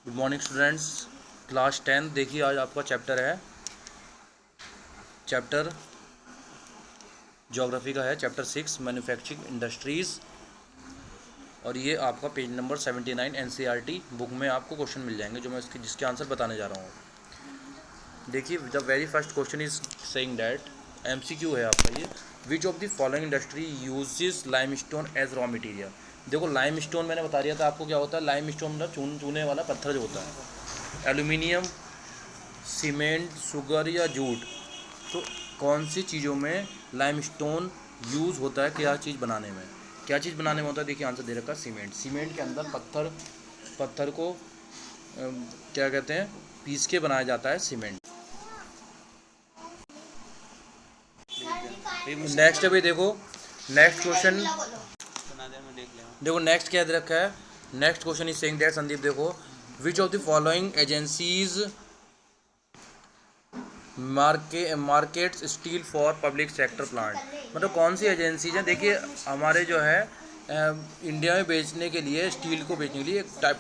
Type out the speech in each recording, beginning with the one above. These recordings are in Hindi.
Good morning students. क्लास 10 देखिए, आज आपका चैप्टर है चैप्टर ज्योग्राफी का है, चैप्टर 6 मैन्युफैक्चरिंग इंडस्ट्रीज़। और ये आपका पेज नंबर 79 एनसीईआरटी बुक में आपको क्वेश्चन मिल जाएंगे जो मैं जिसके आंसर बताने जा रहा हूँ। देखिए, the very first question is saying that MCQ है आपका ये, which of the following industry uses limestone as raw material. देखो, लाइमस्टोन मैंने बता दिया था आपको क्या होता है। लाइमस्टोन मतलब चूने वाला पत्थर जो होता है। एल्यूमिनियम, सीमेंट, शुगर या जूट। तो कौन सी चीज़ों में लाइमस्टोन यूज़ होता है, क्या चीज़ बनाने में, क्या चीज़ बनाने में होता है। देखिए आंसर दे रखा है सीमेंट। सीमेंट के अंदर पत्थर को क्या कहते हैं, पीस के बनाया जाता है सीमेंट। नेक्स्ट है भाई, देखो नेक्स्ट क्वेश्चन, देखो नेक्स्ट क्या दे रखा है। Next question is saying that, Sandeep देखो, which of the following agencies markets steel for public sector plant. मतलब कौन सी एजेंसीज हैं। देखिए हमारे जो है इंडिया में बेचने के लिए, स्टील को बेचने के लिए एक टाइप,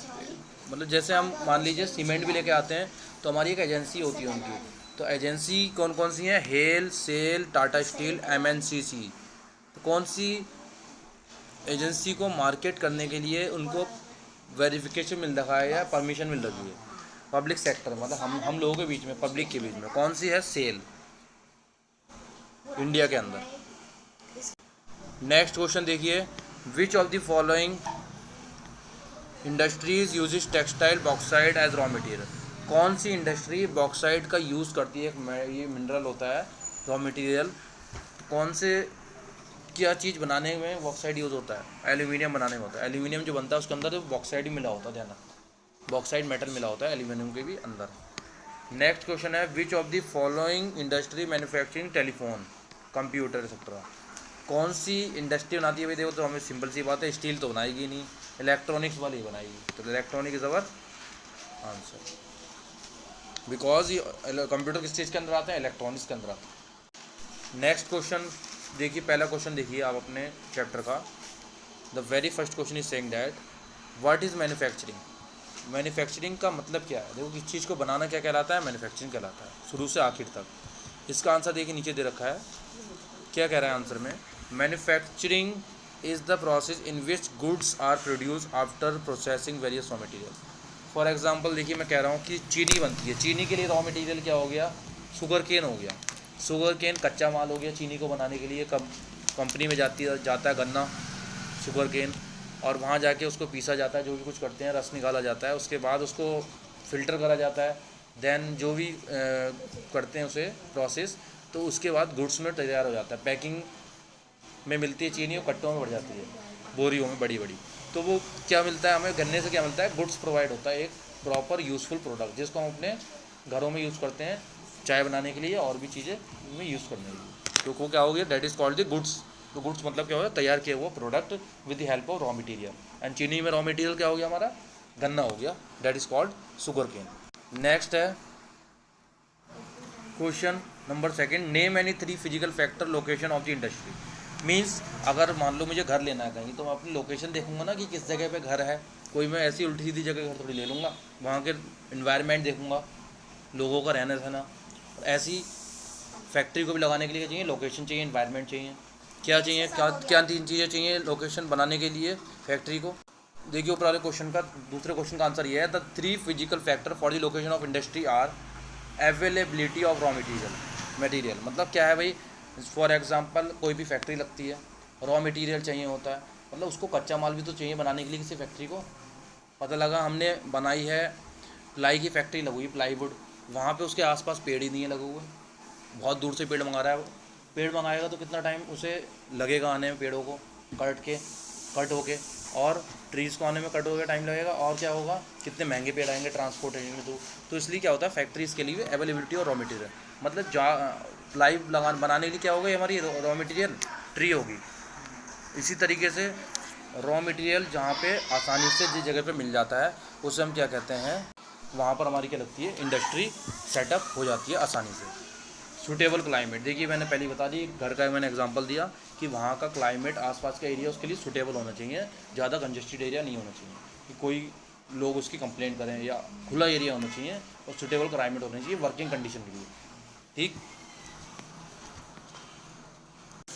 मतलब जैसे हम मान लीजिए सीमेंट भी लेके आते हैं तो हमारी एक एजेंसी होती है उनकी। तो एजेंसी कौन कौन सी हैं, हेल, सेल, टाटा स्टील, एमएनसीसी। तो कौन सी एजेंसी को मार्केट करने के लिए उनको वेरिफिकेशन मिल रखा है या परमिशन मिल रही है पब्लिक सेक्टर, मतलब हम लोगों के बीच में, पब्लिक के बीच में कौन सी है, सेल, इंडिया के अंदर। नेक्स्ट क्वेश्चन देखिए, which of the following industries uses textile bauxite as raw material. कौन सी इंडस्ट्री बॉक्साइड का यूज़ करती है, ये मिनरल होता है रॉ मटेरियल। कौन से क्या चीज़ बनाने में बॉक्साइड यूज़ होता है, एल्यूमिनियम बनाने में होता है। एल्यूमिनियम जो बनता है उसके अंदर तो बॉक्साइड ही मिला होता है, ध्यान, बॉक्साइड मेटल मिला होता है एल्यूमिनियम के भी अंदर। नेक्स्ट क्वेश्चन है, विच of the following industry manufacturing telephone, computer etcetera. कौन सी इंडस्ट्री बनाती है भाई। देखो तो हमें सिंपल सी बात है, स्टील तो बनाएगी नहीं, इलेक्ट्रॉनिक्स वाली बनाएगी। तो electronic is our answer, because computer किस चीज़ के अंदर आता है, इलेक्ट्रॉनिक्स के अंदर आता है। नेक्स्ट क्वेश्चन देखिए, पहला क्वेश्चन देखिए आप अपने चैप्टर का। The very first question is saying that what is manufacturing. Manufacturing का मतलब क्या है। देखो, किस चीज़ को बनाना क्या कहलाता है, मैन्युफैक्चरिंग कहलाता है, शुरू से आखिर तक। इसका आंसर देखिए नीचे दे रखा है, क्या कह रहा है आंसर में, manufacturing is the process in which goods are produce after processing various raw material. For example देखिए, मैं कह रहा हूँ कि चीनी बनती है, चीनी के लिए रॉ मटेरियल क्या हो गया, शुगर केन हो गया। शुगर केन कच्चा माल हो गया चीनी को बनाने के लिए। कंपनी में जाता है गन्ना, शुगर केन, और वहाँ जाके उसको पीसा जाता है, जो भी कुछ करते हैं, रस निकाला जाता है, उसके बाद उसको फ़िल्टर करा जाता है, देन जो भी करते हैं उसे प्रोसेस, तो उसके बाद गुड्स में तैयार हो जाता है। पैकिंग में मिलती है चीनी, और कट्टों में बढ़ जाती है, बोरियों में बड़ी बड़ी। तो वो क्या मिलता है हमें, गन्ने से क्या मिलता है, गुड्स प्रोवाइड होता है, एक प्रॉपर यूज़फुल प्रोडक्ट जिसको हम अपने घरों में यूज़ करते हैं, चाय बनाने के लिए और भी चीज़ें में यूज़ करने के लिए। तो वो क्या हो गया, that is called the goods. तो गुड्स मतलब क्या होगा, तैयार किया हुआ product with the help of raw material. And चीनी में रॉ मटेरियल क्या हो गया हमारा, गन्ना हो गया, that is called sugarcane. Next है question number second, name any 3 physical factor location of the industry. Means अगर मान लो मुझे घर लेना है कहीं, तो मैं अपनी लोकेशन देखूंगा ना कि किस जगह पे घर है। कोई मैं ऐसी उल्टी सीधी जगह घर थोड़ी ले लूँगा, वहाँ के इन्वायरमेंट देखूंगा, लोगों का रहना सहना। ऐसी फैक्ट्री को भी लगाने के लिए क्या चाहिए, लोकेशन चाहिए, इन्वायरमेंट चाहिए, क्या चाहिए, क्या क्या 3 चीज़ें चाहिए लोकेशन बनाने के लिए फैक्ट्री को। देखिए ऊपर वाले क्वेश्चन का, दूसरे क्वेश्चन का आंसर ये है, the 3 physical factor for the location of industry are availability of raw material. मतलब क्या है भाई, फॉर एग्जांपल कोई भी फैक्ट्री लगती है, रॉ मटेरियल चाहिए होता है, मतलब उसको कच्चा माल भी तो चाहिए बनाने के लिए किसी फैक्ट्री को। पता लगा हमने बनाई है, प्लाई की फैक्ट्री लगी हुई, प्लाईवुड, वहाँ पे उसके आसपास पेड़ ही नहीं है लगे हुए, बहुत दूर से पेड़ मंगा रहा है वो। पेड़ मंगाएगा तो कितना टाइम उसे लगेगा आने में, पेड़ों को कट होके, और ट्रीज़ को आने में कट होकर टाइम लगेगा, और क्या होगा, कितने महंगे पेड़ आएंगे ट्रांसपोर्टेशन में। तो इसलिए क्या होता है, फैक्ट्रीज़ के लिए अवेलेबिलिटी और रॉ मटेरियल, मतलब प्लाई बनाने के लिए क्या होगा, हमारी रॉ मटेरियल ट्री होगी। इसी तरीके से रॉ मटेरियल जहाँ पे आसानी से जिस जगह पे मिल जाता है उसे हम क्या कहते हैं, वहाँ पर हमारी क्या लगती है, इंडस्ट्री सेटअप हो जाती है आसानी से। सूटेबल क्लाइमेट, देखिए मैंने पहले ही बता दी, घर का मैंने एग्जांपल दिया कि वहाँ का क्लाइमेट, आसपास का एरिया उसके लिए सूटेबल होना चाहिए, ज़्यादा कंजेस्टेड एरिया नहीं होना चाहिए कि कोई लोग उसकी कंप्लेंट करें, या खुला एरिया होना चाहिए और सुटेबल क्लाइमेट होना चाहिए वर्किंग कंडीशन के लिए। ठीक।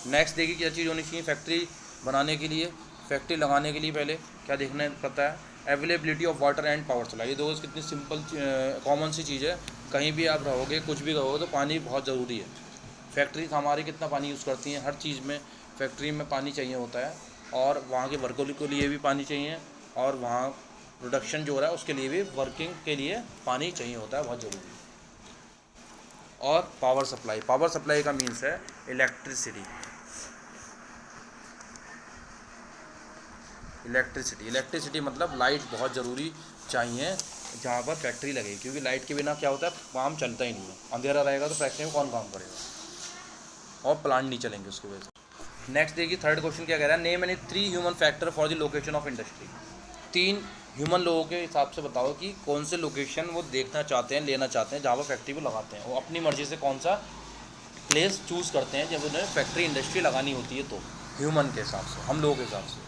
नेक्स्ट देखिए क्या चीज़ होनी चाहिए फैक्ट्री बनाने के लिए, फैक्ट्री लगाने के लिए पहले क्या देखना पड़ता है, availability of water and power supply. ये दो कितनी सिंपल कॉमन सी चीज़ है, कहीं भी आप रहोगे कुछ भी कहोगे तो पानी बहुत ज़रूरी है। फैक्ट्री हमारी कितना पानी यूज़ करती हैं, हर चीज़ में फैक्ट्री में पानी चाहिए होता है, और वहाँ के वर्करों के लिए भी पानी चाहिए, और वहाँ प्रोडक्शन जो हो रहा है उसके लिए भी वर्किंग के लिए पानी चाहिए होता है, बहुत ज़रूरी है। और पावर सप्लाई, पावर सप्लाई का मीन्स है इलेक्ट्रिसिटी। इलेक्ट्रिसिटी मतलब लाइट बहुत ज़रूरी चाहिए जहाँ पर फैक्ट्री लगे, क्योंकि लाइट के बिना क्या होता है, काम चलता ही नहीं है। अंधेरा रहेगा तो फैक्ट्री में कौन काम करेगा, और प्लांट नहीं चलेंगे उसकी वजह से। नेक्स्ट देखिए थर्ड क्वेश्चन क्या कह रहा है, name any 3 human factor for the location of industry. 3 human लोगों के हिसाब से बताओ कि कौन से लोकेशन वो देखना चाहते हैं, लेना चाहते हैं, जहाँ पर फैक्ट्री को लगाते हैं। वो अपनी मर्ज़ी से कौन सा प्लेस चूज़ करते हैं जब उन्हें फैक्ट्री इंडस्ट्री लगानी होती है, तो ह्यूमन के हिसाब से, हम लोगों के हिसाब से।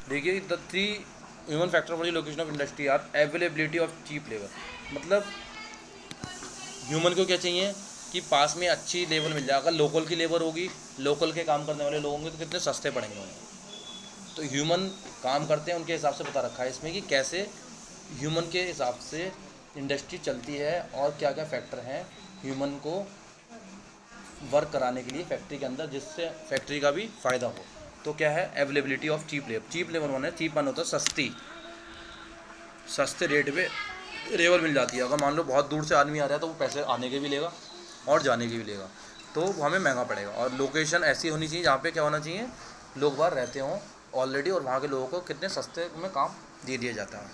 देखिए the 3 human factor for the location of industry are availability of cheap labour. मतलब ह्यूमन को क्या चाहिए कि पास में अच्छी लेबर मिल जाए। अगर लोकल की लेबर होगी, लोकल के काम करने वाले लोग होंगे तो कितने सस्ते पड़ेंगे उन्हें। तो ह्यूमन काम करते हैं, उनके हिसाब से बता रखा है इसमें कि कैसे ह्यूमन के हिसाब से इंडस्ट्री चलती है और क्या क्या फैक्टर हैं ह्यूमन को वर्क कराने के लिए फैक्ट्री के अंदर, जिससे फैक्ट्री का भी फ़ायदा हो। तो क्या है, availability of cheap labour. Cheap labour माने, चीप मान होता है सस्ती, सस्ते रेट पे लेबर मिल जाती है। अगर मान लो बहुत दूर से आदमी आ रहा है तो वो पैसे आने के भी लेगा और जाने के भी लेगा, तो वो हमें महंगा पड़ेगा। और लोकेशन ऐसी होनी चाहिए जहाँ पे क्या होना चाहिए, लोग बाहर रहते हों ऑलरेडी, और वहाँ के लोगों को कितने सस्ते में काम दे दिया जाता है।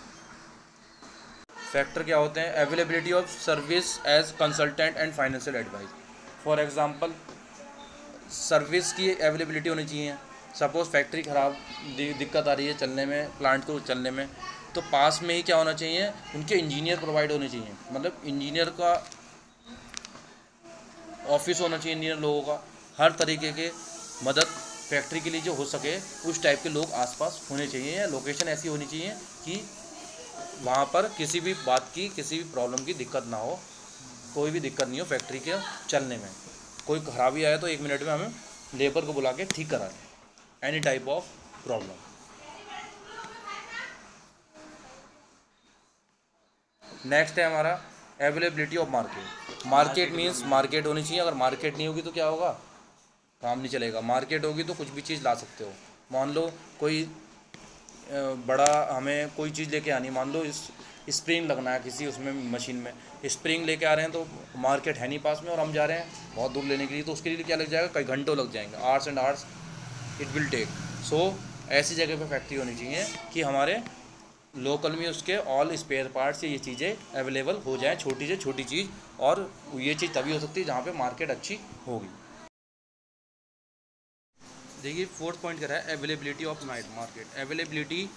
फैक्टर क्या होते हैं, availability of service as consultant and financial advice. For example service की अवेलेबिलिटी होनी चाहिए। सपोज़ फैक्ट्री ख़राब, दिक्कत आ रही है चलने में, प्लांट को चलने में, तो पास में ही क्या होना चाहिए, उनके इंजीनियर प्रोवाइड होने चाहिए। मतलब इंजीनियर का ऑफिस होना चाहिए, इंजीनियर लोगों का, हर तरीके के मदद फैक्ट्री के लिए जो हो सके उस टाइप के लोग आसपास होने चाहिए। या लोकेशन ऐसी होनी चाहिए कि वहाँ पर किसी भी बात की, किसी भी प्रॉब्लम की दिक्कत ना हो, कोई भी दिक्कत नहीं हो फैक्ट्री के चलने में। कोई खराबी आया तो 1 मिनट में हमें लेबर को बुला के ठीक करा दें, any type of problem. Next है हमारा availability of market. Market means market होनी चाहिए। अगर मार्केट नहीं होगी तो क्या होगा, काम नहीं चलेगा। मार्केट होगी तो कुछ भी चीज़ ला सकते हो। मान लो कोई बड़ा हमें कोई चीज़ लेके आनी, मान लो इस स्प्रिंग लगना है किसी उसमें मशीन में, स्प्रिंग लेके आ रहे हैं तो मार्केट है नहीं पास में और हम जा रहे हैं बहुत दूर लेने के लिए, तो उसके लिए क्या लग जाएगा, कई घंटों लग जाएंगे, hours and hours it will take. So ऐसी जगह पे फैक्ट्री होनी चाहिए कि हमारे लोकल में उसके ऑल स्पेयर पार्ट्स से ये चीज़ें अवेलेबल हो जाएँ, छोटी से छोटी चीज़। और ये चीज़ तभी हो सकती है जहाँ पे मार्केट अच्छी होगी। देखिए फोर्थ पॉइंट कह रहा है availability of night market. Availability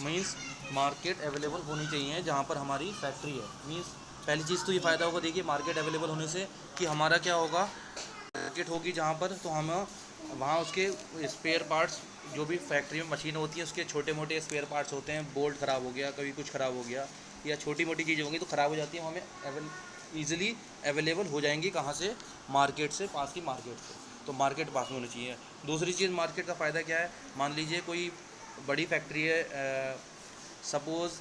means market available होनी चाहिए जहाँ पर हमारी फैक्ट्री है। मीन्स पहली चीज़ तो ये फ़ायदा होगा, देखिए मार्केट अवेलेबल होने से कि हमारा क्या होगा, मार्केट होगी जहाँ पर, तो हम वहाँ उसके स्पेयर पार्ट्स, जो भी फैक्ट्री में मशीन होती है उसके छोटे मोटे स्पेयर पार्ट्स होते हैं, बोल्ट ख़राब हो गया, कभी कुछ ख़राब हो गया, या छोटी मोटी चीज़ें होंगी तो ख़राब हो जाती है, हमें ईज़िली अवेलेबल हो जाएंगी। कहाँ से, मार्केट से, पास की मार्केट से। तो मार्केट पास में होनी चाहिए। दूसरी चीज़ मार्केट का फ़ायदा क्या है, मान लीजिए कोई बड़ी फैक्ट्री है, सपोज़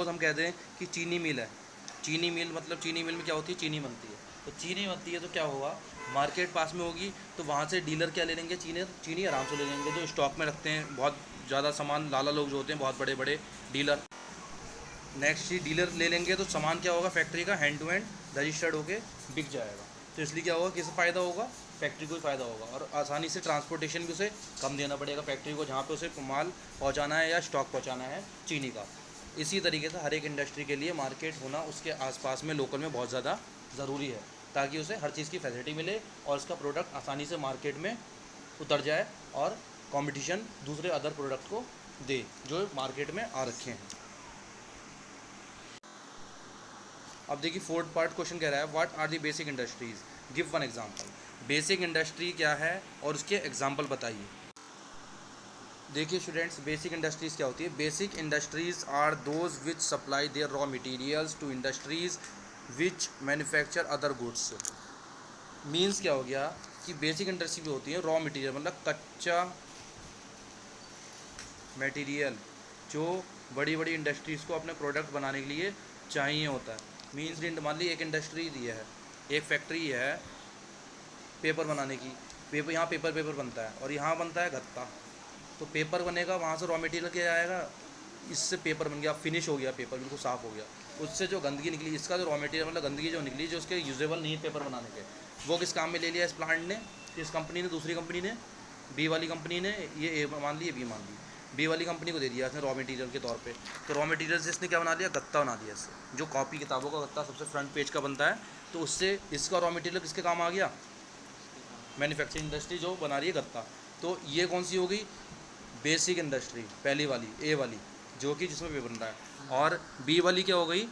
हम कहते हैं कि चीनी मिल है। चीनी मिल मतलब चीनी मिल में क्या होती है, चीनी बनती है। तो चीनी बनती है तो क्या होगा, मार्केट पास में होगी तो वहाँ से डीलर क्या ले लेंगे, चीनी आराम से ले लेंगे, जो स्टॉक में रखते हैं बहुत ज़्यादा सामान, लाला लोग जो होते हैं बहुत बड़े बड़े डीलर। नेक्स्ट चीज़ डीलर ले लेंगे तो सामान क्या होगा, फैक्ट्री का हैंड टू हैंड रजिस्टर्ड होके बिक जाएगा। तो इसलिए क्या होगा, किसे फ़ायदा होगा, फैक्ट्री को ही फ़ायदा होगा। और आसानी से ट्रांसपोर्टेशन भी उसे कम देना पड़ेगा फैक्ट्री को, जहाँ पे उसे माल पहुँचाना है या स्टॉक पहुँचाना है चीनी का। इसी तरीके से हर एक इंडस्ट्री के लिए मार्केट होना उसके आसपास में लोकल में बहुत ज़्यादा ज़रूरी है, ताकि उसे हर चीज़ की फैसिलिटी मिले और उसका प्रोडक्ट आसानी से मार्केट में उतर जाए और कंपटीशन दूसरे अदर प्रोडक्ट को दे जो मार्केट में आ रखे हैं। अब देखिए फोर्थ पार्ट क्वेश्चन कह रहा है what are the basic industries, give one example. Basic industry क्या है और उसके एग्जांपल बताइए। देखिए स्टूडेंट्स, बेसिक इंडस्ट्रीज़ क्या होती है? Basic industries are those which supply their raw materials to industries which manufacture other goods. Means क्या हो गया कि बेसिक इंडस्ट्री भी होती है रॉ मटेरियल, मतलब कच्चा मटेरियल जो बड़ी बड़ी इंडस्ट्रीज़ को अपने प्रोडक्ट बनाने के लिए चाहिए होता है। मीन्स मान ली एक इंडस्ट्री दी है, एक फैक्ट्री है पेपर बनाने की, यहाँ पेपर बनता है और यहाँ बनता है गत्ता। तो पेपर बनेगा, वहाँ से रॉ मटेरियल क्या आएगा, इससे पेपर बन गया, फिनिश हो गया, पेपर बिल्कुल साफ़ हो गया। उससे जो गंदगी निकली, इसका जो रॉ मटेरियल मतलब गंदगी जो निकली, जो उसके यूजेबल नहीं है पेपर बनाने के, वो किस काम में ले लिया इस प्लांट ने, इस कंपनी ने, दूसरी कंपनी ने, बी वाली कंपनी ने, ये ए मान ली, ये बी मान ली, बी वाली कंपनी को दे दिया इसने रॉ मटेरियल के तौर पे। तो रॉ मटेरियल से इसने क्या बना लिया, गत्ता बना दिया इससे, जो कॉपी किताबों का गत्ता सबसे फ्रंट पेज का बनता है। तो उससे इसका रॉ मटेरियल किसके काम आ गया, मैन्युफैक्चरिंग इंडस्ट्री जो बना रही है गत्ता। तो ये कौन सी हो गई, बेसिक इंडस्ट्री पहली वाली, ए वाली, जो कि जिसमें पेपर बन रहा है। और बी वाली क्या हो गई,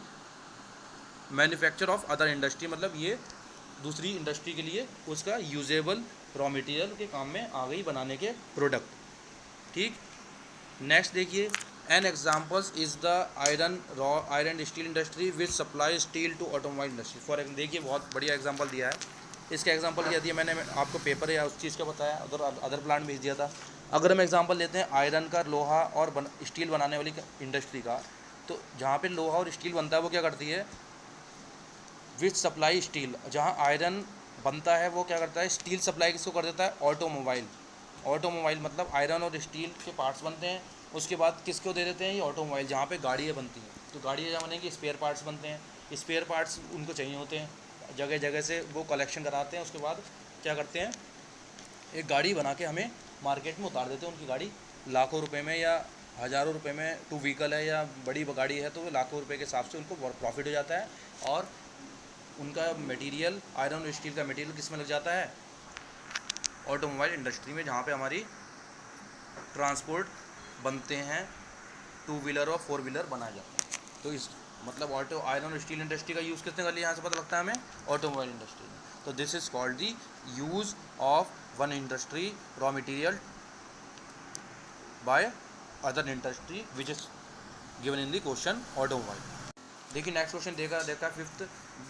मैन्युफैक्चर ऑफ अदर इंडस्ट्री, मतलब ये दूसरी इंडस्ट्री के लिए उसका यूजेबल रॉ मटेरियल के काम में आ गई बनाने के प्रोडक्ट। ठीक, नेक्स्ट देखिए, an examples is the iron steel industry which supply steel to automobile industry. For देखिए बहुत बढ़िया एग्जाम्पल दिया है। इसका एग्जांपल क्या दिया मैंने आपको, पेपर या उस चीज़ का बताया, अदर प्लांट भेज दिया था। अगर हम एग्जांपल लेते हैं आयरन का, लोहा और स्टील बनाने वाली इंडस्ट्री का, तो जहाँ पे लोहा और स्टील बनता है वो क्या करती है, विच सप्लाई स्टील, जहाँ आयरन बनता है वो क्या करता है, स्टील सप्लाई किसको कर देता है, ऑटोमोबाइल। ऑटोमोबाइल मतलब आयरन और स्टील के पार्ट्स बनते हैं, उसके बाद किसको दे देते हैं, ये ऑटोमोबाइल, जहाँ पे गाड़ियाँ बनती हैं। तो गाड़ियाँ जहाँ बनेंगी, स्पेयर पार्ट्स बनते हैं, स्पेयर पार्ट्स उनको चाहिए होते हैं, जगह जगह से वो कलेक्शन कराते हैं। उसके बाद क्या करते हैं, एक गाड़ी बना के हमें मार्केट में उतार देते हैं। उनकी गाड़ी लाखों रुपए में या हज़ारों रुपए में, टू व्हीकल है या बड़ी गाड़ी है, तो वो लाखों रुपए के हिसाब से उनको प्रॉफिट हो जाता है। और उनका मटेरियल, आयरन और स्टील का मटेरियल किस में लग जाता है, ऑटोमोबाइल इंडस्ट्री में, जहाँ पे हमारी ट्रांसपोर्ट बनते हैं, टू व्हीलर और फोर व्हीलर बनाया जाता है। तो इस मतलब ऑटो आयरन और स्टील इंडस्ट्री का यूज़ किसने कर लिया, यहाँ से पता लगता है हमें, ऑटोमोबाइल इंडस्ट्री में। तो this is called the use of one industry raw material by other industry which is given in the question automobile. देखिए नेक्स्ट क्वेश्चन देखा fifth,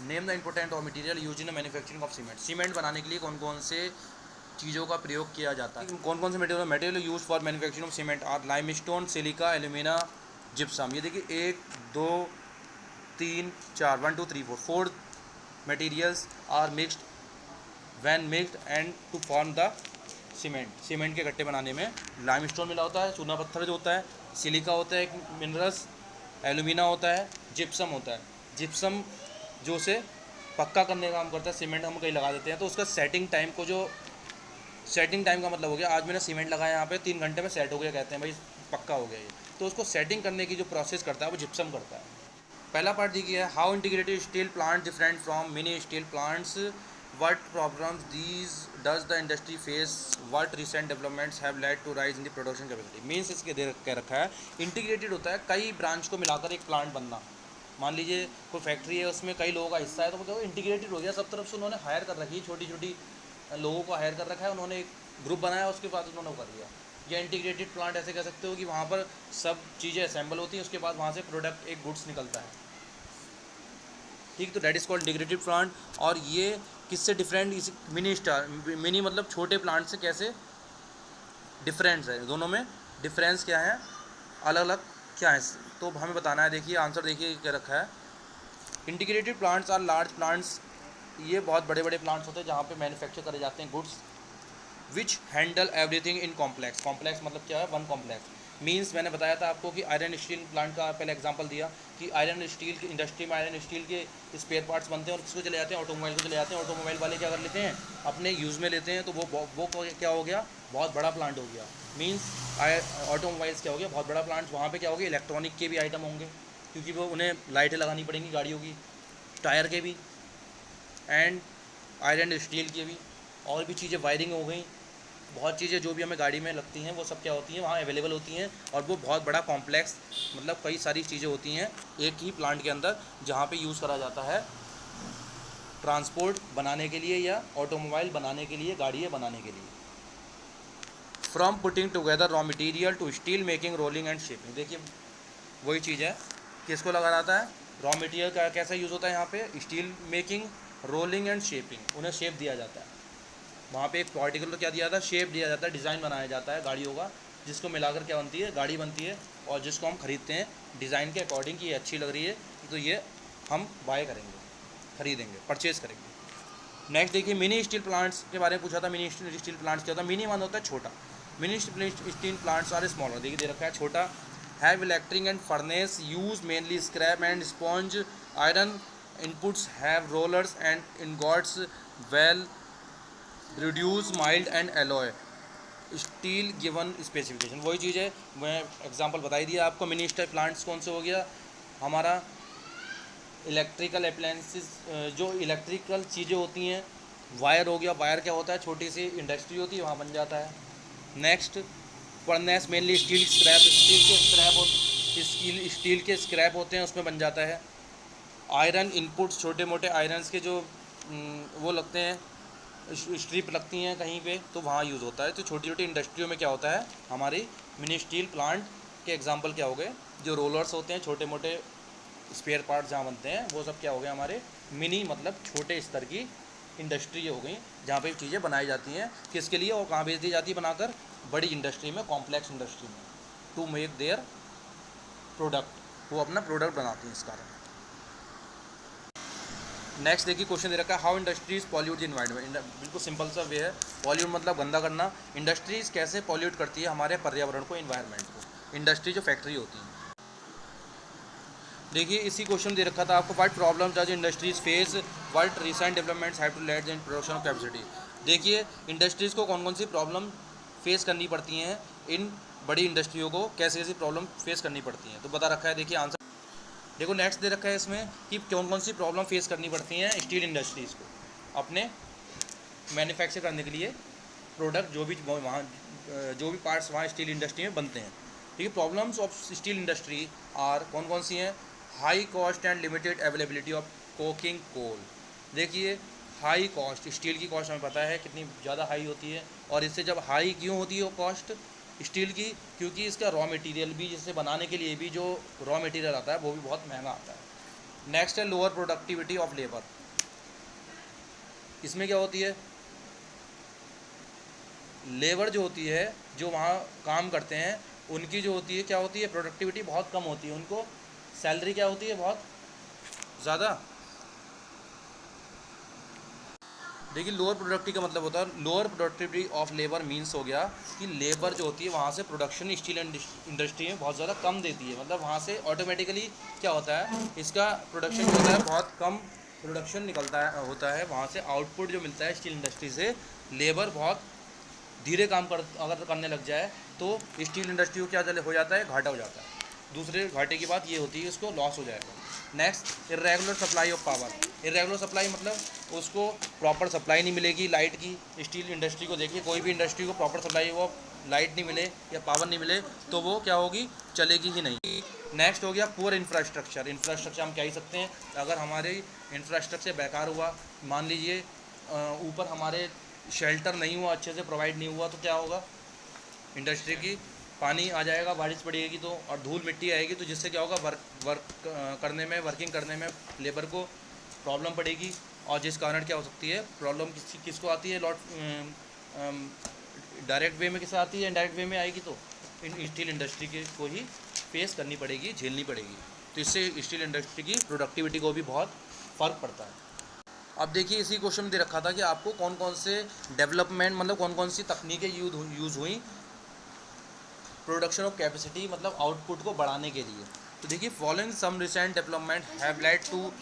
name the important raw material use in manufacturing of cement. Cement बनाने के लिए कौन कौन से चीज़ों का प्रयोग किया जाता है, कौन कौन से material use for manufacturing of cement are limestone, silica, alumina, gypsum. ये देखिए 1 2 3 4 1 2 3 4 4 materials are mixed when mixed and to form the cement. Cement के गट्टे बनाने में लाइमस्टोन मिला होता है, चूना पत्थर जो होता है, सिलिका होता है एक मिनरल्स, एल्यूमिना होता है, जिप्सम होता है। जिप्सम जो से पक्का करने का काम करता है, सीमेंट हम कहीं लगा देते हैं तो उसका सेटिंग टाइम को, जो सेटिंग टाइम का मतलब हो गया, आज मैंने सीमेंट लगाया यहाँ पे 3 घंटे में सेट हो गया, कहते हैं भाई पक्का हो गया ये। तो उसको सेटिंग करने की जो प्रोसेस करता है वो जिप्सम करता है। पहला पार्ट देखिए है, how integrated steel plant different from mini steel plants, what problems these does the industry face, what recent developments have led to rise in the production capacity. Means इसके दे कह रखा है, इंटीग्रेटेड होता है कई ब्रांच को मिलाकर एक प्लांट बनना। मान लीजिए कोई फैक्ट्री है, उसमें कई लोगों का हिस्सा है, तो वो इंटीग्रेटेड हो गया, सब तरफ से उन्होंने हायर कर रखी, छोटी छोटी लोगों को हायर कर रखा है, उन्होंने एक ग्रुप बनाया, उसके बाद उन्होंने वो कर लिया। या इंटीग्रेटेड प्लांट ऐसे कह सकते हो कि वहाँ पर सब चीज़ें असेंबल होती हैं, उसके बाद वहाँ से प्रोडक्ट एक गुड्स निकलता है। ठीक, तो that is called integrated plant. और ये किससे डिफरेंट, इस मिनी मतलब छोटे प्लांट से कैसे डिफरेंस है, दोनों में डिफरेंस क्या है, अलग अलग क्या है, तो हमें बताना है। देखिए आंसर देखिए क्या रखा है, integrated plants are large plants, ये बहुत बड़े बड़े प्लांट्स होते हैं जहाँ पे मैन्युफैक्चर करे जाते हैं goods, which handle everything in complex. Complex मतलब क्या है, वन कॉम्प्लेक्स। मीन्स मैंने बताया था आपको कि आयरन स्टील प्लांट का पहले एग्जांपल दिया कि आयरन स्टील की इंडस्ट्री में आयरन स्टील के स्पेयर पार्ट्स बनते हैं और किसको चले जाते हैं, ऑटोमोबाइल को चले जाते हैं। ऑटोमोबाइल वाले क्या कर लेते हैं, अपने यूज़ में लेते हैं, तो वो क्या हो गया, बहुत बड़ा प्लांट हो गया। मीन्स ऑटोमोबाइल्स क्या हो गया, बहुत बड़ा प्लांट। वहाँ पर क्या हो गया, इलेक्ट्रॉनिक के भी आइटम होंगे, क्योंकि वो उन्हें लाइटें लगानी पड़ेंगी गाड़ियों की, टायर के भी, एंड आयरन स्टील की भी, और भी चीज़ें, वायरिंग हो गई, बहुत चीज़ें जो भी हमें गाड़ी में लगती हैं वो सब क्या होती हैं, वहाँ अवेलेबल होती हैं। और वो बहुत बड़ा कॉम्प्लेक्स, मतलब कई सारी चीज़ें होती हैं एक ही प्लांट के अंदर, जहाँ पे यूज़ करा जाता है ट्रांसपोर्ट बनाने के लिए या ऑटोमोबाइल बनाने के लिए, गाड़ियाँ बनाने के लिए। From putting together raw material to steel making, rolling and shaping. देखिए वही चीज़ है, किसको लगा जाता है, रॉ मटेरियल का कैसा यूज़ होता है यहाँ पे, steel making, rolling and shaping, उन्हें शेप दिया जाता है। वहाँ पे एक पार्टिकुलर क्या दिया जाता है, शेप दिया जाता है, डिज़ाइन बनाया जाता है गाड़ियों का, जिसको मिलाकर क्या बनती है, गाड़ी बनती है, और जिसको हम खरीदते हैं डिज़ाइन के अकॉर्डिंग कि ये अच्छी लग रही है तो ये हम बाय करेंगे, खरीदेंगे, परचेज़ करेंगे। नेक्स्ट देखिए मिनी स्टील प्लांट्स के बारे में पूछा था। मिनी स्टील प्लांट्स क्या होता है, मिनी मान होता है छोटा, mini steel plants are smaller. देखिए दे रखा है छोटा, have electric and furnace, use mainly scrap and sponge iron inputs, have rollers and ingots, well reduce mild and alloy, steel given specification. वही चीज़ है, मैं एग्जांपल बताई दिया आपको। मिनी स्टील प्लांट्स कौन से हो गया हमारा, इलेक्ट्रिकल अप्लायंसेस, जो इलेक्ट्रिकल चीज़ें होती हैं, वायर हो गया, वायर क्या होता है, छोटी सी इंडस्ट्री होती है वहाँ बन जाता है। Next furnace mainly steel scrap, steel के स्क्रैप होते हैं उसमें बन जाता है। आयरन इनपुट्स, छोटे मोटे आयरन्स के जो वो लगते हैं, स्ट्रिप लगती हैं कहीं पे तो वहाँ यूज़ होता है। तो छोटी छोटी इंडस्ट्रियों में क्या होता है, हमारी मिनी स्टील प्लांट के एग्जांपल क्या हो गए, जो रोलर्स होते हैं, छोटे मोटे स्पेयर पार्ट्स जहाँ बनते हैं, वो सब क्या हो गए हमारे मिनी, मतलब छोटे स्तर की इंडस्ट्री हो गई, जहाँ पे चीज़ें बनाई जाती हैं, किसके लिए और कहाँ बेच दी जाती है बनाकर, बड़ी इंडस्ट्री में, कॉम्प्लेक्स इंडस्ट्री में, टू मेक देयर प्रोडक्ट, वो अपना प्रोडक्ट बनाती हैं इस कारण। नेक्स्ट देखिए क्वेश्चन दे रखा है, how industries pollute the environment. बिल्कुल सिंपल सा वे है, पॉल्यूट मतलब गंदा करना। इंडस्ट्रीज कैसे पॉल्यूट करती है हमारे पर्यावरण को, इन्वायरमेंट को, इंडस्ट्री जो फैक्ट्री होती है। देखिए इसी क्वेश्चन दे रखा था आपको, what problems does industries face, what recent developments have to led in production capacity. देखिए इंडस्ट्रीज़ को कौन कौन सी प्रॉब्लम फेस करनी पड़ती हैं, इन बड़ी इंडस्ट्रियों को कैसे कैसी प्रॉब्लम फेस करनी पड़ती हैं, तो बता रखा है। देखिए आंसर देखो नेक्स्ट दे रखा है इसमें कि कौन कौन सी प्रॉब्लम फेस करनी पड़ती हैं स्टील इंडस्ट्रीज़ को अपने मैन्युफैक्चर करने के लिए, प्रोडक्ट जो भी वहाँ जो भी पार्ट्स वहाँ स्टील इंडस्ट्री में बनते हैं। ठीक है, problems of steel industry are कौन कौन सी हैं, high cost and limited availability of coking coal. देखिए हाई कॉस्ट, स्टील की कॉस्ट हमें पता है कितनी ज़्यादा हाई होती है, और इससे जब हाई क्यों होती है वो कॉस्ट स्टील की, क्योंकि इसका रॉ मटेरियल भी, जिसे बनाने के लिए भी जो रॉ मटेरियल आता है वो भी बहुत महंगा आता है। नेक्स्ट है लोअर प्रोडक्टिविटी ऑफ लेबर। इसमें क्या होती है, लेबर जो होती है, जो वहाँ काम करते हैं, उनकी जो होती है क्या होती है, प्रोडक्टिविटी बहुत कम होती है, उनको सैलरी क्या होती है, बहुत ज़्यादा। देखिए लोअर प्रोडक्टिविटी का मतलब होता है, lower productivity of labour means हो गया कि लेबर जो होती है वहाँ से प्रोडक्शन स्टील इंडस्ट्री में बहुत ज़्यादा कम देती है, मतलब वहाँ से ऑटोमेटिकली क्या होता है, इसका प्रोडक्शन जो होता है बहुत कम प्रोडक्शन निकलता है, होता है वहाँ से आउटपुट जो मिलता है स्टील इंडस्ट्री से। लेबर बहुत धीरे काम अगर करने लग जाए तो स्टील इंडस्ट्री को क्या हो जाता है, घाटा हो जाता है। दूसरे घाटे की बात ये होती है, इसको लॉस हो जाएगा। Next irregular supply of power. Irregular supply मतलब उसको प्रॉपर सप्लाई नहीं मिलेगी लाइट की। स्टील इंडस्ट्री को देखिए, कोई भी इंडस्ट्री को प्रॉपर सप्लाई, वो लाइट नहीं मिले या पावर नहीं मिले तो वो क्या होगी, चलेगी ही नहीं। नेक्स्ट हो गया पुअर इंफ्रास्ट्रक्चर। इंफ्रास्ट्रक्चर हम क्या ही सकते हैं, अगर हमारे इंफ्रास्ट्रक्चर बेकार हुआ, मान लीजिए ऊपर हमारे शेल्टर नहीं हुआ, अच्छे से प्रोवाइड नहीं हुआ, तो क्या होगा, इंडस्ट्री की पानी आ जाएगा, बारिश पड़ेगी तो, और धूल मिट्टी आएगी, तो जिससे क्या होगा, वर्किंग करने में लेबर को प्रॉब्लम पड़ेगी, और जिस कारण क्या हो सकती है प्रॉब्लम, किसको आती है, डायरेक्ट वे में किसे आती है, इनडायरेक्ट वे में आएगी, तो स्टील इंडस्ट्री के को ही फेस करनी पड़ेगी, झेलनी पड़ेगी। तो इससे स्टील इंडस्ट्री की प्रोडक्टिविटी को भी बहुत फ़र्क पड़ता है। अब देखिए इसी क्वेश्चन में दे रखा था कि आपको कौन कौन से डेवलपमेंट, मतलब कौन कौन सी तकनीकें यूज़ हुई प्रोडक्शन ऑफ कैपेसिटी, मतलब आउटपुट को बढ़ाने के लिए। तो देखिए following some recent development have led to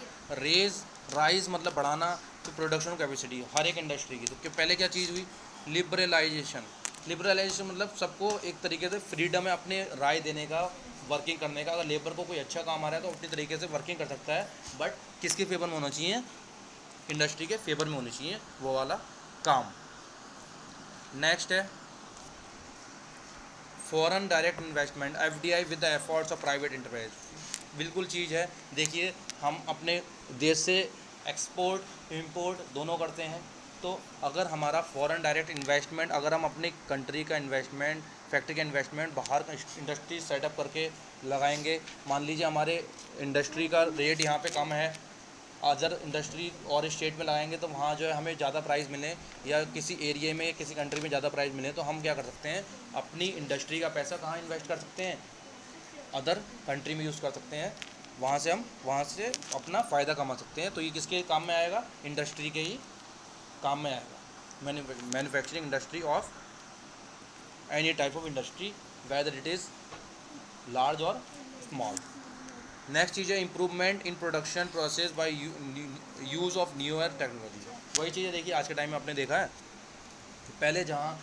rise मतलब बढ़ाना, तो प्रोडक्शन कैपेसिटी हर एक इंडस्ट्री की। तो पहले क्या चीज़ हुई, लिबरलाइजेशन मतलब सबको एक तरीके से फ्रीडम है अपने राय देने का, वर्किंग करने का। अगर लेबर को कोई अच्छा काम आ रहा है तो अपनी तरीके से वर्किंग कर सकता है, बट किसके फेवर में होना चाहिए, इंडस्ट्री के फेवर में होनी चाहिए वो वाला काम। नेक्स्ट है foreign direct investment, FDI with the efforts of private enterprise. बिल्कुल चीज़ है, देखिए हम अपने देश से एक्सपोर्ट इंपोर्ट दोनों करते हैं, तो अगर हमारा फॉरेन डायरेक्ट इन्वेस्टमेंट, अगर हम अपनी कंट्री का इन्वेस्टमेंट, फैक्ट्री का इन्वेस्टमेंट बाहर का इंडस्ट्री सेटअप करके लगाएंगे, मान लीजिए हमारे इंडस्ट्री का रेट यहाँ पे कम है, अदर इंडस्ट्री और स्टेट में लगाएंगे तो वहाँ जो है हमें ज़्यादा प्राइस मिले, या किसी एरिया में किसी कंट्री में ज़्यादा प्राइस मिले, तो हम क्या कर सकते हैं, अपनी इंडस्ट्री का पैसा कहाँ इन्वेस्ट कर सकते हैं, अदर कंट्री में यूज़ कर सकते हैं, वहाँ से अपना फ़ायदा कमा सकते हैं। तो ये किसके काम में आएगा, इंडस्ट्री के ही काम में आएगा, manufacturing industry of any type of industry, whether it is large और स्मॉल। नेक्स्ट चीज़ है improvement in production process by use of newer technology. वही चीज़ है, देखिए आज के टाइम में आपने देखा है कि पहले जहाँ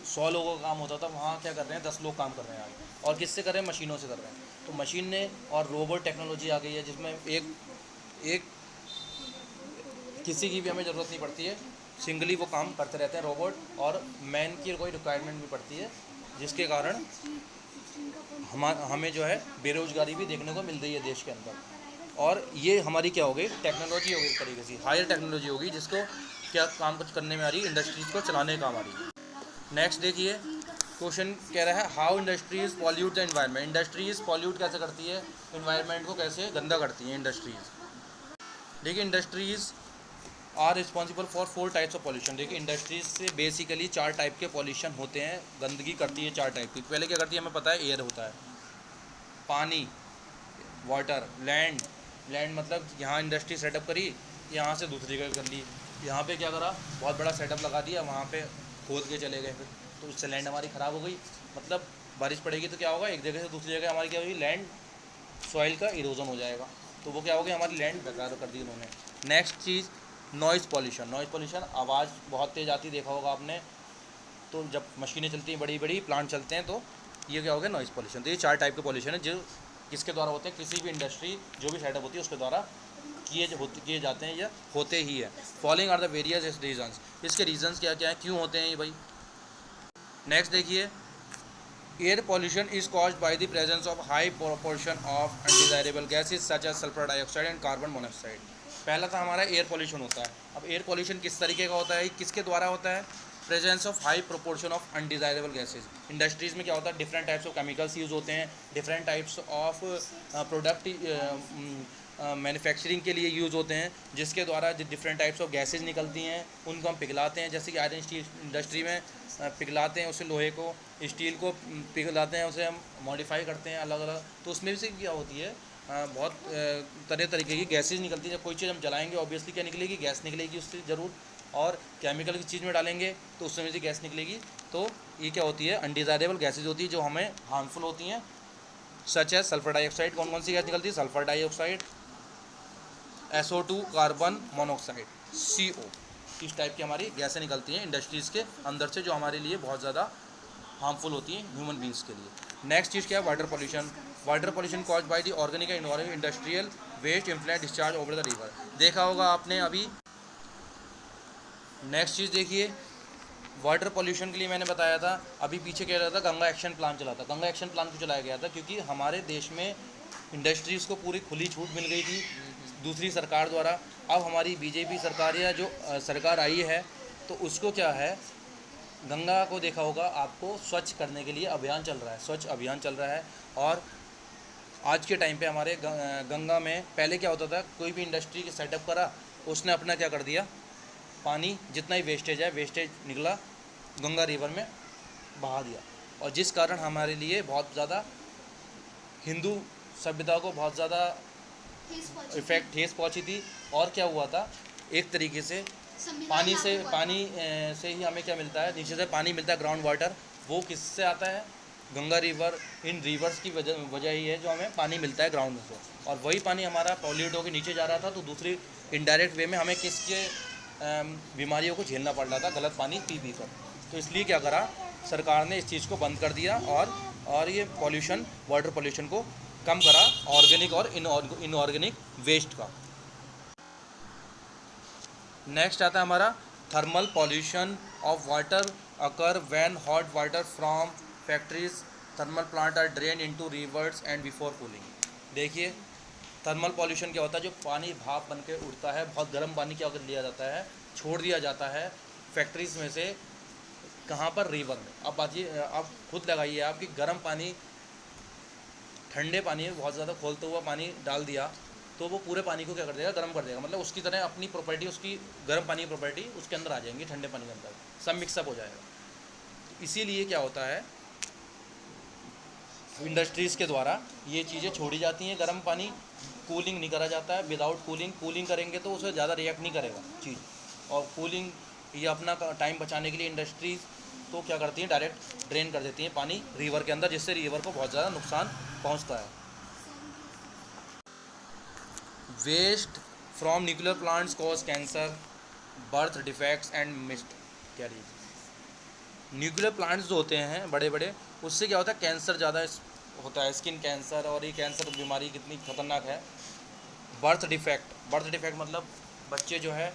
100 लोगों का काम होता था, वहाँ क्या कर रहे हैं, 10 लोग काम कर रहे हैं आज, और किससे कर रहे हैं, मशीनों से कर रहे हैं। तो मशीन ने और रोबोट टेक्नोलॉजी आ गई है, जिसमें एक किसी की भी हमें ज़रूरत नहीं पड़ती है, सिंगली वो काम करते रहते हैं रोबोट, और मैन की कोई रिक्वायरमेंट नहीं पड़ती है, जिसके कारण हमें जो है बेरोज़गारी भी देखने को मिल रही है देश के अंदर। और ये हमारी क्या हो गई, टेक्नोलॉजी हो गई, एक तरीके से हायर टेक्नोलॉजी होगी, जिसको क्या काम कुछ करने में आ रही है, इंडस्ट्रीज़ को चलाने का काम आ रही है। नेक्स्ट देखिए, क्वेश्चन कह रहा है how industries pollute the environment. Industries pollute कैसे करती है, एनवायरनमेंट को कैसे गंदा करती हैं इंडस्ट्रीज़। देखिए, industries are responsible for 4 types of pollution. देखिए, इंडस्ट्रीज से बेसिकली 4 टाइप के पॉल्यूशन होते हैं, गंदगी करती है 4 टाइप की। पहले क्या करती है, हमें पता है, एयर होता है, पानी, वाटर, लैंड मतलब यहाँ इंडस्ट्री सेटअप करी, यहाँ से दूसरी जगह कर ली, यहाँ पे क्या करा, बहुत बड़ा सेटअप लगा दिया, वहाँ पे खोद के चले गए, फिर तो उससे लैंड हमारी ख़राब हो गई। मतलब बारिश पड़ेगी तो क्या होगा, एक जगह से दूसरी जगह हमारी क्या होगी, लैंड सॉइल का इरोजन हो जाएगा, तो वो क्या हो गया, हमारी लैंड बेकार कर दी उन्होंने। नेक्स्ट चीज़ नॉइज़ पॉल्यूशन, आवाज़ बहुत तेज़ आती, देखा होगा आपने, तो जब मशीनें चलती हैं, बड़ी बड़ी प्लांट चलते हैं, तो ये क्या हो गया, नॉइज़ पॉल्यूशन। तो ये 4 टाइप के पॉल्यूशन है, जो किसके द्वारा होते हैं, किसी भी इंडस्ट्री जो भी सेटअप होती है उसके द्वारा किए जाते हैं या होते ही है। Following are the various reasons. इसके रीजन्स क्या क्या हैं, क्यों होते हैं ये भाई। नेक्स्ट देखिए, air pollution is caused by the presence of high proportion of undesirable gases such as sulphur dioxide and carbon monoxide. पहला था हमारा एयर पॉल्यूशन होता है। अब एयर पॉल्यूशन किस तरीके का होता है, किसके द्वारा होता है, presence of high proportion of undesirable gases. Industries में क्या होता है, different types of chemicals use होते हैं, different types of product manufacturing के लिए यूज़ होते हैं, जिसके द्वारा जो डिफरेंट टाइप्स ऑफ गैसेज निकलती हैं उनको हम पिघलाते हैं। जैसे कि आयरन स्टील इंडस्ट्री में पिघलाते हैं उसे, लोहे को, स्टील को पिघलाते हैं, उसे हम मॉडिफाई करते हैं अलग अलग, तो उसमें से क्या होती है, बहुत तरह तरीके की गैसेज निकलती है। जब कोई चीज़ हम जलाएंगे ऑब्वियसली क्या निकलेगी, गैस निकलेगी उससे ज़रूर, और केमिकल की चीज़ में डालेंगे तो उसमें से गैस निकलेगी। तो ये क्या होती है, अनडिज़ायरेबल गैसेज होती है जो हमें हार्मफुल होती हैं, सच है सल्फर डाइऑक्साइड। कौन कौन सी गैस निकलती है, sulphur dioxide, SO2, carbon monoxide, CO, इस टाइप की हमारी गैसें निकलती हैं इंडस्ट्रीज़ के अंदर से, जो हमारे लिए बहुत ज़्यादा हार्मफुल होती हैं ह्यूमन बींग्स के लिए। नेक्स्ट चीज़ क्या है, water pollution. Water pollution caused by the organic and inorganic industrial waste influence discharge over the river. देखा होगा आपने अभी। नेक्स्ट चीज़ देखिए, वाटर पॉल्यूशन के लिए मैंने बताया था अभी पीछे क्या रहा था, गंगा एक्शन प्लान चला था। गंगा एक्शन प्लान क्यों चलाया गया था, क्योंकि हमारे देश में इंडस्ट्रीज़ को पूरी खुली छूट मिल गई थी दूसरी सरकार द्वारा। अब हमारी बीजेपी सरकार या जो सरकार आई है, तो उसको क्या है, गंगा को देखा होगा आपको, स्वच्छ करने के लिए अभियान चल रहा है, स्वच्छ अभियान चल रहा है। और आज के टाइम पे हमारे गंगा में पहले क्या होता था, कोई भी इंडस्ट्री के सेटअप करा, उसने अपना क्या कर दिया, पानी जितना ही वेस्टेज है, वेस्टेज निकला गंगा रिवर में बहा दिया, और जिस कारण हमारे लिए बहुत ज़्यादा हिंदू सभ्यता को बहुत ज़्यादा ठेस पहुंची थी। और क्या हुआ था, एक तरीके से पानी से ही हमें क्या मिलता है, नीचे से पानी मिलता है, ग्राउंड वाटर, वो किससे आता है, गंगा रिवर, इन रिवर्स की वजह ही है जो हमें पानी मिलता है ग्राउंड से। और वही पानी हमारा पॉल्यूट होकर नीचे जा रहा था, तो दूसरी इनडायरेक्ट वे में हमें किसके बीमारियों को झेलना पड़ रहा था, गलत पानी पी कर। तो इसलिए क्या करा, सरकार ने इस चीज़ को बंद कर दिया, और ये पॉल्यूशन, वाटर पॉल्यूशन को कम करा, ऑर्गेनिक और इनऑर्गेनिक वेस्ट का। नेक्स्ट आता है हमारा thermal pollution of water occur when hot water from factories thermal plant are drain into rivers and before cooling. देखिए, थर्मल पॉल्यूशन क्या होता है, जो पानी भाप बन के उड़ता है, बहुत गर्म पानी क्या कर लिया जाता है, छोड़ दिया जाता है फैक्ट्रीज में से, कहाँ पर, रिवर में। अब बात ये आप खुद लगाइए, आप कि गर्म पानी ठंडे पानी में बहुत ज़्यादा खोलता हुआ पानी डाल दिया तो वो पूरे पानी को क्या कर देगा, गर्म कर देगा। मतलब उसकी तरह अपनी प्रॉपर्टी, उसकी गर्म पानी की प्रॉपर्टी उसके अंदर आ जाएंगी, ठंडे पानी के अंदर सब मिक्सअप हो जाएगा। इसीलिए क्या होता है, इंडस्ट्रीज़ के द्वारा ये चीज़ें छोड़ी जाती हैं। गर्म पानी कूलिंग नहीं करा जाता है, विदाउट कूलिंग करेंगे तो उसे ज़्यादा रिएक्ट नहीं करेगा चीज़। और कूलिंग ये अपना टाइम बचाने के लिए इंडस्ट्रीज़ तो क्या करती हैं, डायरेक्ट ड्रेन कर देती हैं पानी रिवर के अंदर, जिससे रिवर को बहुत ज़्यादा नुकसान पहुंचता है। Waste from nuclear plants cause cancer, birth defects and miscarriage. Nuclear plants जो होते हैं बड़े बड़े, उससे क्या होता है, कैंसर ज़्यादा होता है, स्किन कैंसर। और ये कैंसर बीमारी कितनी खतरनाक है। बर्थ डिफेक्ट मतलब बच्चे जो है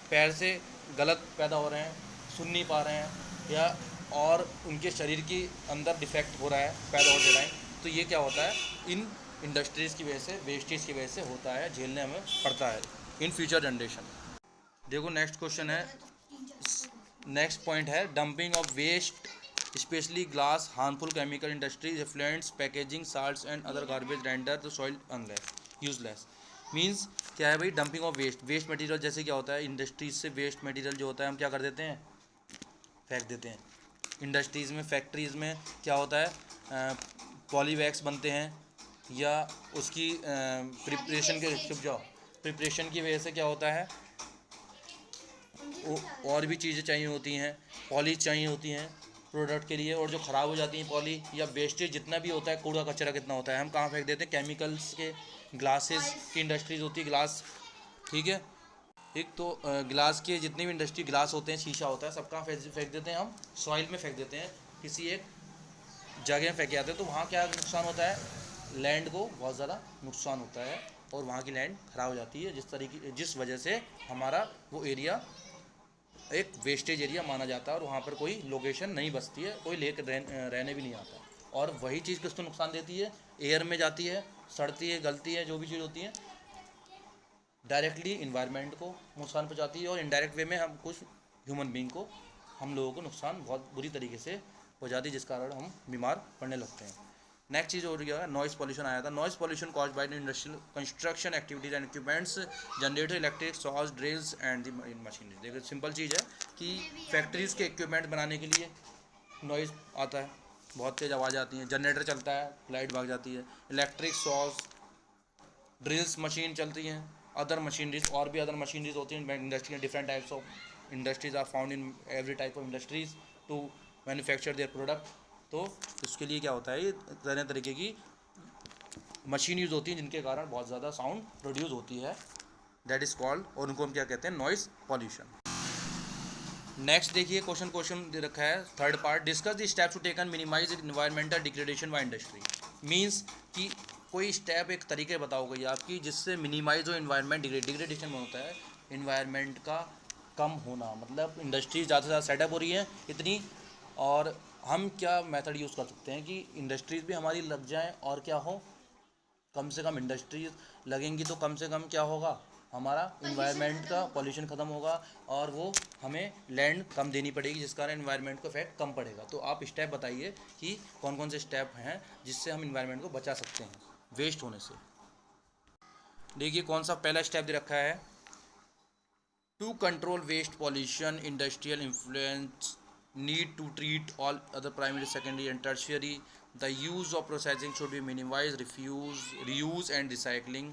पैर से गलत पैदा हो रहे हैं, सुन नहीं पा रहे हैं, या और उनके शरीर के अंदर डिफेक्ट हो रहा है पैदा होते टाइम। तो ये क्या होता है, इन इंडस्ट्रीज़ की वजह से, वेस्टेज की वजह से होता है, झेलने हमें पड़ता है इन फ्यूचर जनरेशन। देखो नेक्स्ट क्वेश्चन है, नेक्स्ट पॉइंट है, dumping of waste specially glass harmful chemical industries effluents packaging salts and other garbage render the soil useless. Means क्या है भाई, डंपिंग ऑफ वेस्ट मटेरियल। जैसे क्या होता है, इंडस्ट्रीज से वेस्ट मटेरियल जो होता है हम क्या कर देते हैं, फेंक देते हैं। इंडस्ट्रीज़ में, फैक्ट्रीज़ में क्या होता है, पॉलीवैक्स बनते हैं, या उसकी प्रिपरेशन की वजह से क्या होता है, और भी चीज़ें चाहिए होती हैं, पॉली चाहिए होती हैं प्रोडक्ट के लिए, और जो ख़राब हो जाती हैं पॉली, या वेस्टेज जितना भी होता है, कूड़ा कचरा कितना होता है, हम कहाँ फेंक देते हैं, केमिकल्स के, ग्लासेस की इंडस्ट्रीज होती है, ग्लास, ठीक है। एक तो ग्लास के जितने भी इंडस्ट्री ग्लास होते हैं, शीशा होता है, सब कहाँ फेंक देते हैं, हम सॉइल में फेंक देते हैं, किसी एक जगह में फेंके जाते हैं। तो वहाँ क्या नुकसान होता है, लैंड को बहुत ज़्यादा नुकसान होता है, और वहाँ की लैंड ख़राब हो जाती है, जिस वजह से हमारा वो एरिया एक वेस्टेज एरिया माना जाता है, और वहाँ पर कोई लोकेशन नहीं बचती है, कोई रहने भी नहीं आता। और वही चीज़ किसको नुकसान देती है, एयर में जाती है, सड़ती है, गलती है, जो भी चीज़ होती है, डायरेक्टली इन्वायरमेंट को नुकसान पहुँचाती है, और इनडायरेक्ट वे में हम कुछ ह्यूमन बींग को, हम लोगों को नुकसान बहुत बुरी तरीके से हो जाती है, जिस कारण हम बीमार पड़ने लगते हैं। नेक्स्ट चीज़ हो गया, नॉइज़ पॉल्यूशन आया था। Noise pollution caused bye industrial construction activities and equipments generator electric sauce drills and the machinery. देखिए सिंपल चीज़ है कि फैक्ट्रीज़ के इक्विपमेंट बनाने के लिए नॉइज़ आता है, बहुत तेज़ आवाज़ आती है, जनरेटर चलता है, लाइट भाग जाती है, इलेक्ट्रिक सॉस ड्रिल्स मशीन चलती हैं, अदर मशीनरीज, और भी अदर मशीनरीज होती हैं industry, different types of industries are found in every type of industries to manufacture their product. तो इसके लिए क्या होता है, ये तरह तरीके की मशीन यूज़ होती है, जिनके कारण बहुत ज़्यादा साउंड प्रोड्यूस होती है, दैट इज़ कॉल्ड, और उनको हम क्या कहते हैं, नॉइज़ पॉल्यूशन। नेक्स्ट देखिए क्वेश्चन दे रखा है, third part, discuss the steps to taken minimize environmental degradation by industry. Means कि कोई स्टेप, एक तरीके बताओ गई आपकी, जिससे मिनिमाइज हो इन्वायरमेंट डिग्रेडेशन में होता है इन्वायरमेंट का कम होना। मतलब इंडस्ट्रीज ज़्यादा से ज़्यादा सेटअप हो रही है इतनी, और हम क्या मेथड यूज़ कर सकते हैं कि इंडस्ट्रीज़ भी हमारी लग जाएं, और क्या हो, कम से कम इंडस्ट्रीज लगेंगी तो कम से कम क्या होगा, हमारा इन्वायरमेंट का पॉल्यूशन ख़त्म होगा, और वो हमें लैंड कम देनी पड़ेगी, जिस कारण इन्वायरमेंट को इफेक्ट कम पड़ेगा। तो आप स्टेप बताइए कि कौन कौन से स्टेप हैं जिससे हम इन्वायरमेंट को बचा सकते हैं वेस्ट होने से। देखिए कौन सा पहला स्टेप दे रखा है, to control waste pollution industrial influence need to treat all other primary secondary and tertiary, the use of processing should be minimize, reuse and recycling.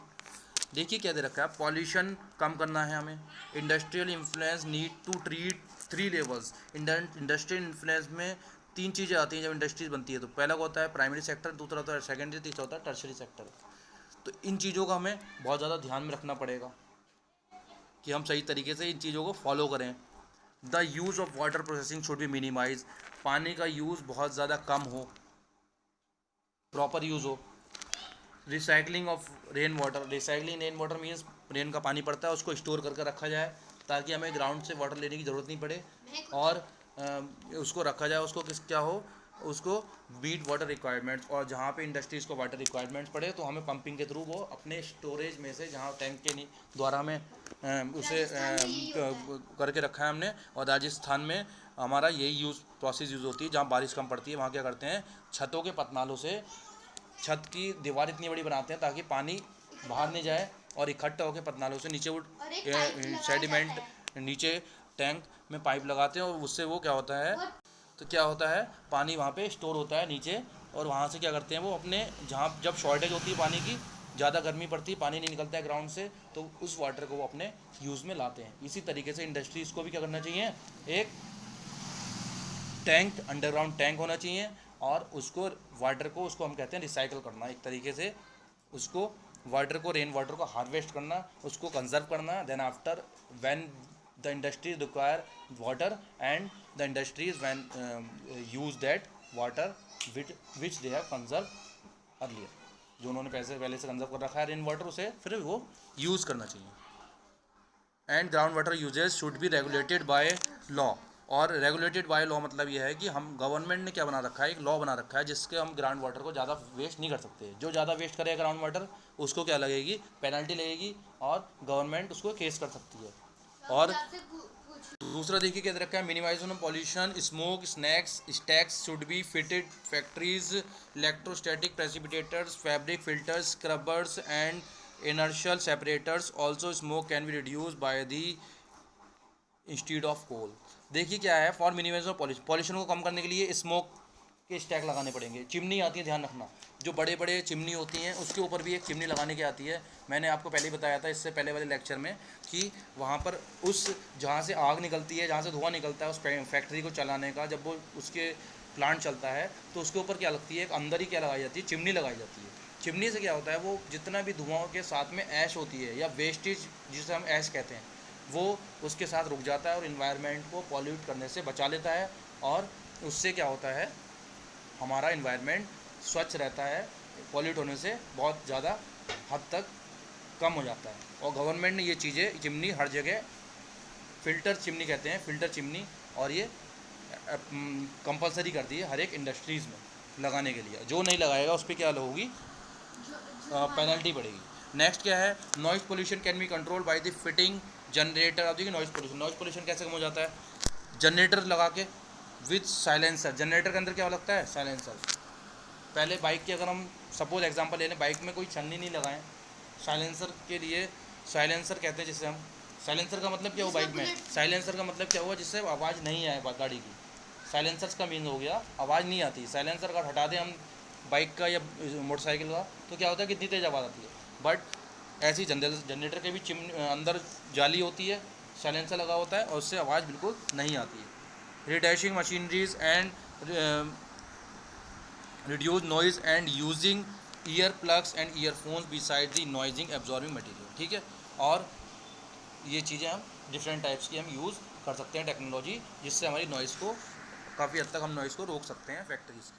देखिए क्या दे रखा है, पॉल्यूशन कम करना है हमें, industrial influence need to treat 3 levels. Industrial influence में 3 चीज़ें आती हैं जब इंडस्ट्रीज बनती है। तो पहला होता है प्राइमरी सेक्टर, दूसरा होता है सेकेंडरी, तीसरा होता है टर्शियरी सेक्टर। तो इन चीज़ों का हमें बहुत ज़्यादा ध्यान में रखना पड़ेगा कि हम सही तरीके से इन चीज़ों को फॉलो करें। The use of water processing should be minimize, पानी का यूज़ बहुत ज़्यादा कम हो, प्रॉपर यूज़ हो। Recycling of rain water means rain का पानी पड़ता है, उसको स्टोर करके रखा जाए, ताकि हमें ग्राउंड से वाटर लेने की ज़रूरत नहीं पड़े, और उसको रखा जाए, उसको क्या हो, उसको बीट वाटर रिक्वायरमेंट्स, और जहाँ पे इंडस्ट्रीज़ को वाटर रिक्वायरमेंट्स पड़े तो हमें पंपिंग के थ्रू वो अपने स्टोरेज में से, जहाँ टैंक के द्वारा हमें उसे करके रखा है हमने। और राजस्थान में हमारा यही प्रोसेस यूज़ होती है। जहाँ बारिश कम पड़ती है वहाँ क्या करते हैं, छतों के पतनालों से छत की दीवार इतनी बड़ी बनाते हैं ताकि पानी बाहर नहीं जाए, और इकट्ठा होकर पतनालों से नीचे वो सेडिमेंट नीचे टैंक में पाइप लगाते हैं, और उससे वो क्या होता है, तो क्या होता है पानी वहाँ पे स्टोर होता है नीचे, और वहाँ से क्या करते हैं वो अपने, जहाँ जब शॉर्टेज होती है पानी की, ज़्यादा गर्मी पड़ती है, पानी नहीं निकलता है ग्राउंड से, तो उस वाटर को वो अपने यूज़ में लाते हैं। इसी तरीके से इंडस्ट्रीज़ को भी क्या करना चाहिए, एक टैंक, अंडरग्राउंड टैंक होना चाहिए, और उसको वाटर को, उसको हम कहते हैं रिसाइकल करना, एक तरीके से उसको वाटर को, रेन वाटर को हार्वेस्ट करना, उसको कंजर्व करना। Then after when the industries require water and the industries when use that water which they have conserve earlier, जो उन्होंने पहले से कंजर्व कर रखा है रेन वाटर, उसे फिर वो यूज़ करना चाहिए। And ground water usages should be regulated by law, और रेगुलेटेड बाय लॉ मतलब ये है कि हम, गवर्नमेंट ने क्या बना रखा है, एक लॉ बना रखा है जिसके हम ग्राउंड वाटर को ज़्यादा वेस्ट नहीं कर सकते। जो ज़्यादा वेस्ट करेगा ग्राउंड वाटर, उसको क्या लगेगी, पेनल्टी लगेगी, और गवर्नमेंट उसको केस कर सकती है। और दूसरा देखिए क्या दे रखा है, minimization of pollution, smoke snacks stacks should be fitted factories, electrostatic precipitators, fabric filters, scrubbers and inertial separators, also smoke can be reduce by the instead of coal. देखिए क्या है, for minimization of pollution, pollution को कम करने के लिए स्मोक के स्टैक लगाने पड़ेंगे। चिमनी आती है, ध्यान रखना, जो बड़े बड़े चिमनी होती हैं उसके ऊपर भी एक चिमनी लगाने की आती है। मैंने आपको पहले ही बताया था इससे पहले वाले लेक्चर में कि वहाँ पर उस, जहाँ से आग निकलती है, जहाँ से धुआं निकलता है उस फैक्ट्री को चलाने का, जब वो उसके प्लांट चलता है तो उसके ऊपर क्या लगती है, एक अंदर ही क्या लगाई जाती है, चिमनी लगाई जाती है। चिमनी से क्या होता है, वो जितना भी धुआं के साथ में ऐश होती है या वेस्टेज जिसे हम ऐश कहते हैं, वो उसके साथ रुक जाता है और इन्वायरमेंट को पॉल्यूट करने से बचा लेता है, और उससे क्या होता है, हमारा इन्वायरमेंट स्वच्छ रहता है, पॉल्यूट होने से बहुत ज़्यादा हद तक कम हो जाता है। और गवर्नमेंट ने ये चीज़ें, चिमनी हर जगह, फ़िल्टर चिमनी कहते हैं, फ़िल्टर चिमनी, और ये कंपलसरी कर दी है हर एक इंडस्ट्रीज़ में लगाने के लिए। जो नहीं लगाएगा उस पर क्या होगी, पेनल्टी पड़ेगी। नेक्स्ट क्या है, noise pollution can be control by the fitting generator. अब देखिए नॉइज़ पोल्यूशन कैसे कम हो जाता है, जनरेटर लगा के विद साइलेंसर। जनरेटर के अंदर क्या लगता है, साइलेंसर। पहले बाइक की अगर हम सपोज एग्जांपल ले लें, बाइक में कोई छन्नी नहीं लगाएं, साइलेंसर के लिए, साइलेंसर कहते हैं जिसे हम, साइलेंसर का मतलब क्या हुआ बाइक में, साइलेंसर का मतलब क्या हुआ, जिससे आवाज़ नहीं आए गाड़ी की। साइलेंसर्स का मीन हो गया आवाज़ नहीं आती। साइलेंसर का हटा दें हम बाइक का या मोटरसाइकिल का, तो क्या होता है, कितनी तेज़ आवाज़ आती है। बट ऐसी जनरेटर के भी अंदर जाली होती है, साइलेंसर लगा होता है, और उससे आवाज़ बिल्कुल नहीं आती है। Redesigning machineries and reduce noise and using ear plugs and earphones beside the noising absorbing material. ठीक है, और ये चीज़ें हम डिफरेंट टाइप्स की हम यूज़ कर सकते हैं टेक्नोलॉजी, जिससे हमारी नॉइज़ को, काफ़ी हद तक हम नॉइज़ को रोक सकते हैं फैक्ट्रीज़।